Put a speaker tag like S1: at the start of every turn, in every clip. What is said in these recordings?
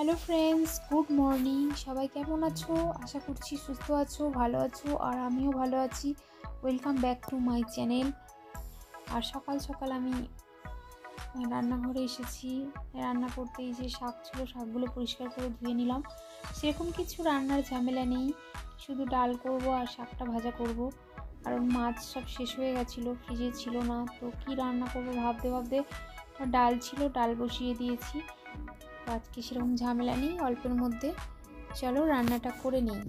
S1: Hello friends, good morning. সবাই কেমন আছো? আশা করছি সুস্থ আছো, ভালো আছো, আর আমিও ভালো আছি। Welcome back to my channel. আর সকাল সকাল আমি রান্নাঘরে এসেছি। রান্না করতে এই যে শাক ছিল, শাকগুলো পরিষ্কার করে ধুয়ে নিলাম। সেরকম কিছু রান্নার ঝামেলা নেই, শুধু ডাল করব আর শাকটা ভাজা করব। কারণ মাছ সব শেষ হয়ে গেছিলো, ফ্রিজে ছিল না। তো কি রান্না করব ভাবতে ভাবতে ডাল ছিল, ডাল বসিয়ে দিয়েছি। তো আজকে সেরকম ঝামেলা নেই, অল্পের মধ্যে। চলো রান্নাটা করে নিই।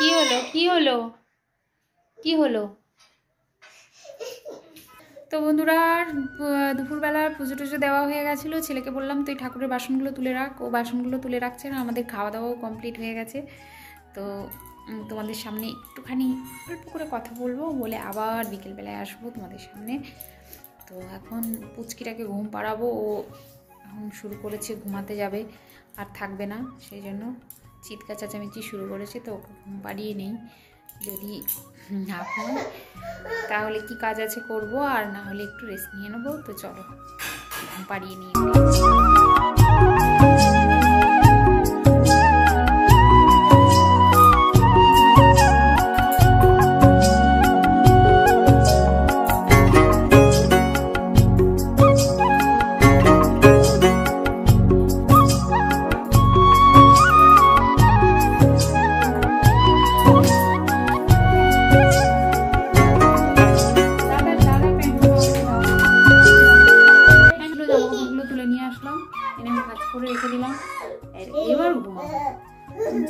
S1: কি হলো কি হলো কি হলো? তো বন্ধুরা, দুপুরবেলার পুজো টুজো দেওয়া হয়ে গেছিলো। ছেলেকে বললাম তুই ঠাকুরের বাসনগুলো তুলে রাখ, ও বাসনগুলো তুলে রাখছে না। আমাদের খাওয়া দাওয়াও কমপ্লিট হয়ে গেছে। তো তোমাদের সামনে একটুখানি অল্প করে কথা বলবো, বলে আবার বিকেলবেলায় আসবো তোমাদের সামনে। তো এখন পুচকিটাকে ঘুম পাড়াবো, ও এখন শুরু করেছে ঘুমাতে যাবে, আর থাকবে না, সেই জন্য চিৎকার চেঁচামেচি শুরু করেছে। তো ওকে ঘুম পাড়িয়ে নেই, যদি না ঘুমায় তাহলে কি কাজ আছে করব, আর না হলে একটু রেস্ট নিয়ে নেবো। তো চলো ঘুম পাড়িয়ে নিয়ে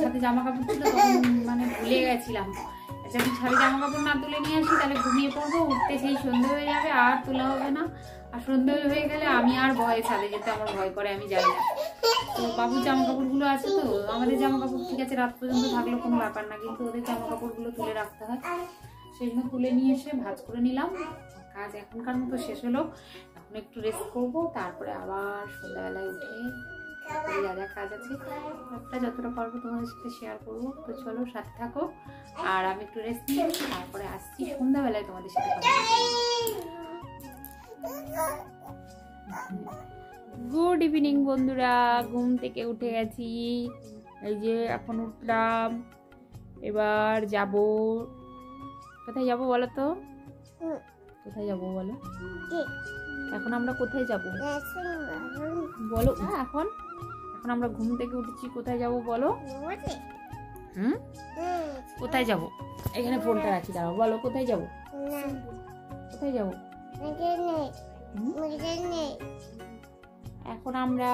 S1: ছাদে জামা কাপড় ছিল, তখন মানে ভুলে গেছিলাম। যদি ছাদে জামা কাপড় না তুলে নিয়ে আসি তাহলে ঘুমিয়ে পড়বো, উঠতে সেই সন্ধ্যে হয়ে যাবে, আর তোলা হবে না। আর সন্ধ্যে হয়ে গেলে আমি আর ভয়ে ছাদে যেতে আমার ভয় করে, আমি যাই না। তো বাবুর জামা কাপড়গুলো আছে, তো আমাদের জামা কাপড় ঠিক আছে রাত পর্যন্ত থাকলে কোনো ব্যাপার না, কিন্তু ওদের জামা কাপড়গুলো তুলে রাখতে হয়। সেই জন্য তুলে নিয়ে এসে ভাঁজ করে নিলাম। কাজ এখনকার মতো শেষ হলো, এখন একটু রেস্ট করবো, তারপরে আবার সন্ধ্যাবেলায় উঠে যা যা কাজ আছে সবটা যতটা পারবো তোমাদের সাথে শেয়ার করবো। তো চলো সাথে থাকো, আর আমি একটু রেস্ট নিয়ে তারপরে আসছি সন্ধ্যাবেলায় তোমাদের সাথে কথা বলবো। গুড ইভিনিং বন্ধুরা, ঘুম থেকে উঠে গেছি, এই যে এখন উঠলাম। এবার যাব, কোথায় যাব বলো তো? কোথায় যাব বলো? এখন আমরা কোথায় যাব বলো? এখন এখন আমরা ঘুম থেকে উঠেছি, কোথায় যাব বলো? কোথায় যাব? এখানে ফোনটা রাখি, দাঁড়াও, বলো কোথায় যাব? কোথায় যাব? এখন আমরা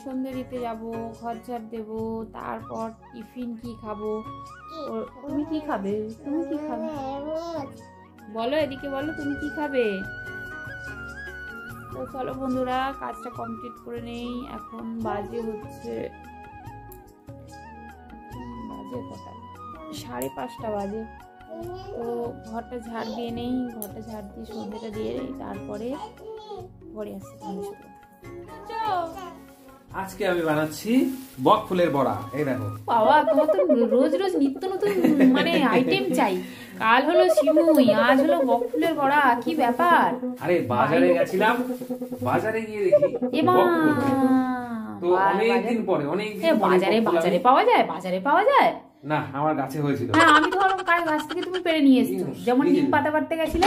S1: সুন্দরীতে যাব, ঘর ঝাড় দেবো, তারপর টিফিন কি খাবো। তুমি কি খাবে? তুমি কি খাবে বলো, এদিকে বলো, তুমি কি খাবে? তো চলো বন্ধুরা, কাজটা কমপ্লিট করে নেই। এখন বাজে হচ্ছে কটা, 5:30 বাজে। তো ঘরটা ঝাড় দিয়ে নেই, ঘরটা ঝাড় দিয়ে সন্ধ্যেটা দিয়ে নেই, তারপরে পরে আসছি তোমাদের সাথে।
S2: আজকে আমি বানাচ্ছি বক ফুলের বড়া। এই দেখো
S1: বাবা, তোমার তো রোজ রোজ নিত্য নতুন মানে আইটেম চাই। কাল হলো সিমুই, আজ হলো বক ফুলের বড়া, কি ব্যাপার?
S2: আরে বাজারে গেছিলাম, বাজারে গিয়ে দেখি তো অনেকদিন পরে
S1: বাজারে পাওয়া যায়, বাজারে পাওয়া যায়
S2: না, আমার গাছে হয়েছিল।
S1: হ্যাঁ, আমি তো ভাবলাম কার গাছ থেকে তুমি পেরে নিয়ে এসেছো, যেমন নিম পাতা পাড়তে গেছিলে।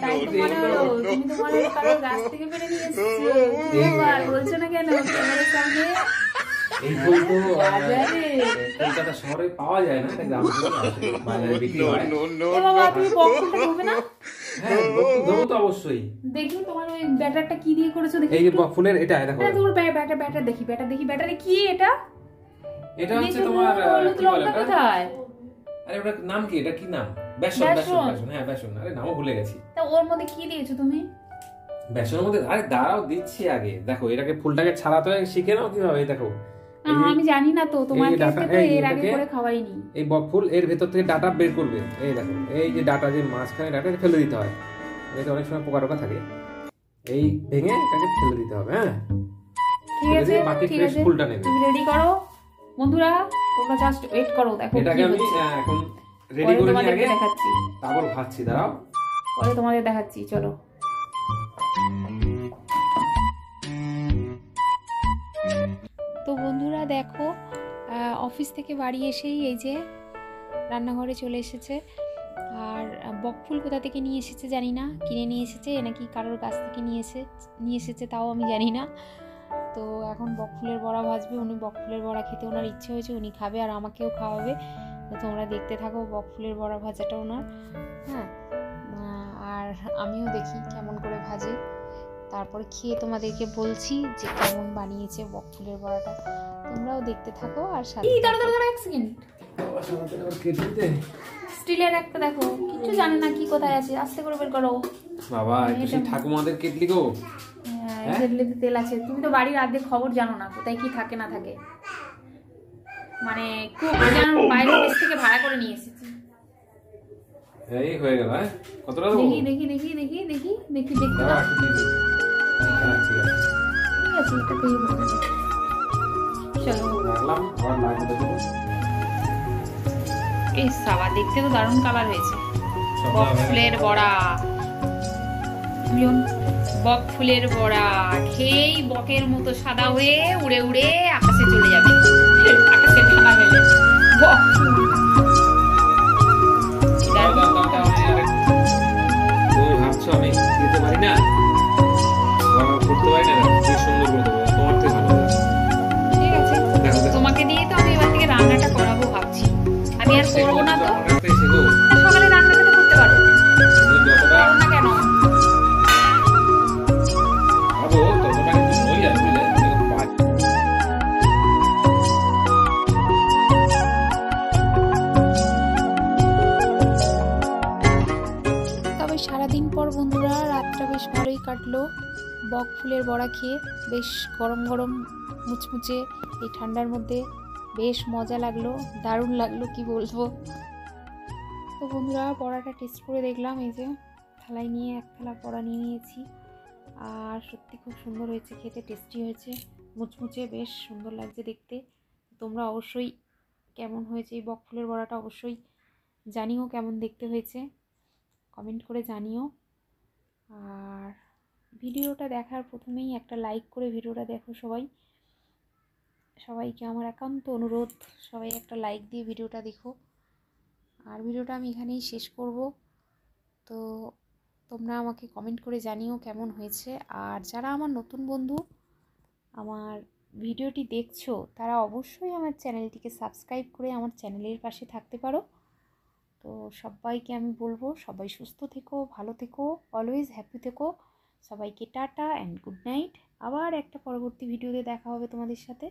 S1: তাই তো মনে হলো, তুমি তো মনে হলো কারোর গাছ থেকে পেরে নিয়ে এসেছো। আর বলছো না কেন ক্যামেরার সামনে?
S2: এই ফুল তো কলকাতা শহরে পাওয়া যায় না, গ্রাম বাজারে বিক্রি হয়।
S1: বাবা, তুমি বক ফুলটা ধোবে না?
S2: হ্যাঁ, ধোবো তো অবশ্যই।
S1: দেখি তোমার ওই ব্যাটারটা কি দিয়ে করেছো, দেখি।
S2: এই যে বক ফুলের এটা দেখো,
S1: তোর ব্যাটার দেখি, ব্যাটারে কি এটা?
S2: এটা হচ্ছে তোমার
S1: কি বলে এটা? কোথায়?
S2: আরে ওটার নাম কি? এটা কি নাম? বেসন। হ্যাঁ বেসন। আরে নামও ভুলে গেছি।
S1: তা ওর মধ্যে কি দিয়েছো তুমি?
S2: বেসনের মধ্যে, আরে দাঁড়াও দিচ্ছি আগে। দেখো এটাকে ফুলটাকে ছাড়াতে হয়, শিখে নাও কিভাবে। দেখো
S1: আমি জানি না তো, তোমার কাছে তো এর আগে করে খাওয়াইনি।
S2: এই বক ফুল এর ভেতর থেকে ডাটা বের করবে। এই দেখো, এই যে ডাটা, যে মাঝখানে ডাটা ফেলে দিতে হয়, এতে অনেক সময় পোকা টোকা থাকে, এই ভেঙে এটাকে ফেলে দিতে হবে। হ্যাঁ
S1: ঠিক আছে,
S2: বাকি ফ্রেশ ফুলটা নেবে।
S1: তুমি রেডি করো বন্ধুরা, তোমরা জাস্ট ওয়েট করো। দেখো
S2: এটাকে আমি এখন রেডি করে নিয়ে আগে
S1: দেখাচ্ছি,
S2: তারপর ভাজছি। দাঁড়াও,
S1: পরে তোমাদের দেখাচ্ছি, চলো। তো বন্ধুরা দেখো, অফিস থেকে বাড়ি এসেই এই যে রান্নাঘরে চলে এসেছে। আর বকফুল কোথা থেকে নিয়ে এসেছে জানি না, কিনে নিয়ে এসেছে নাকি কারোর কাছ থেকে নিয়ে এসেছে তাও আমি জানি না। তো এখন বকফুলের বড়া ভাজবে, উনি বকফুলের বড়া খেতে ওনার ইচ্ছে হয়েছে, উনি খাবে আর আমাকেও খাওয়াবে। তো তোমরা দেখতে থাকো বকফুলের বড়া ভাজাটা ওনার। হ্যাঁ, আর আমিও দেখি কেমন করে ভাজে। তারপরে খেয়ে তোমাদেরকে বলছি যে কেমন বানিয়েছে বকফুলের বড়াটা। তোমরাও দেখতে থাকো আর সাথে এক সেকেন্ড স্টিলের একটা দেখো, কিছু জানে না কি কোথায় আছে, আস্তে করে বের করো
S2: বাবা। ঠাকুমাদের কেটলি গো,
S1: কেটলিতে তেল আছে। তুমি তো বাড়ির অর্ধেক খবর জানো না, কোথায় কি থাকে না থাকে। মানে খুব যেন বাইরের দেশ থেকে ভাড়া করে নিয়ে এসেছি।
S2: এই হয়ে গেল। কতটা দেবো?
S1: দেখি দেখি দেখি দেখি দেখি দেখি দেখতে দাও।
S2: ঠিক আছে
S1: ঠিক আছে, এটা পেয়ে যাবে। চলো
S2: রাখলাম, আবার লাগবে দেবো।
S1: এই সাবা দেখতে তো দারুণ কালার হয়েছে। বক ফুলের বড়া, বক ফুলের বড়া খেয়েই বকের মতো সাদা হয়ে উড়ে উড়ে আকাশে চলে যাবে। আকাশে ঠান্ডা মেলে বক ফুল।
S2: তুমি ভাবছো আমি দিতে পারি না, করতে পারি না? কি সুন্দর করে দেবো, তোমার থেকে ভালো হবে।
S1: ঠিক আছে, তোমাকে দিয়ে তো আমি এবার থেকে রান্নাটা করাবো ভাবছি। আমি আর করবো না তো, সকালে রান্নাটা তো করতে পারো, করো না কেন? তবে সারাদিন পর বন্ধুরা রাতটা বেশ ভালোই কাটলো বক ফুলের বড়া খেয়ে। বেশ গরম গরম মুচমুচে এই ঠান্ডার মধ্যে বেশ মজা লাগলো, দারুণ লাগলো, কি বলবো। তো বন্ধুরা বড়াটা টেস্ট করে দেখলাম, এই যে থালায় নিয়ে এক থালা বড়া নিয়ে নিয়েছি। আর সত্যি খুব সুন্দর হয়েছে খেতে, টেস্টি হয়েছে, মুচমুচে বেশ সুন্দর লাগছে দেখতে। তোমরা অবশ্যই কেমন হয়েছে এই বক ফুলের বড়াটা অবশ্যই জানিও, কেমন দেখতে হয়েছে কমেন্ট করে জানিও। আর ভিডিওটা দেখার প্রথমেই একটা লাইক করে ভিডিওটা দেখো সবাই। সবাইকে আমার একান্ত অনুরোধ, সবাই একটা লাইক দিয়ে ভিডিওটা দেখো। আর ভিডিওটা আমি এখানেই শেষ করব। তো তোমরা আমাকে কমেন্ট করে জানিও কেমন হয়েছে। আর যারা আমার নতুন বন্ধু আমার ভিডিওটি দেখছো তারা অবশ্যই আমার চ্যানেলটিকে সাবস্ক্রাইব করে আমার চ্যানেলের পাশে থাকতে পারো। তো সবাইকে আমি বলবো সবাই সুস্থ থেকো, ভালো থেকো, অলওয়েজ হ্যাপি থেকো। সবাইকে টাটা অ্যান্ড গুড নাইট। আবার একটা পরবর্তী ভিডিওতে দেখা হবে তোমাদের সাথে।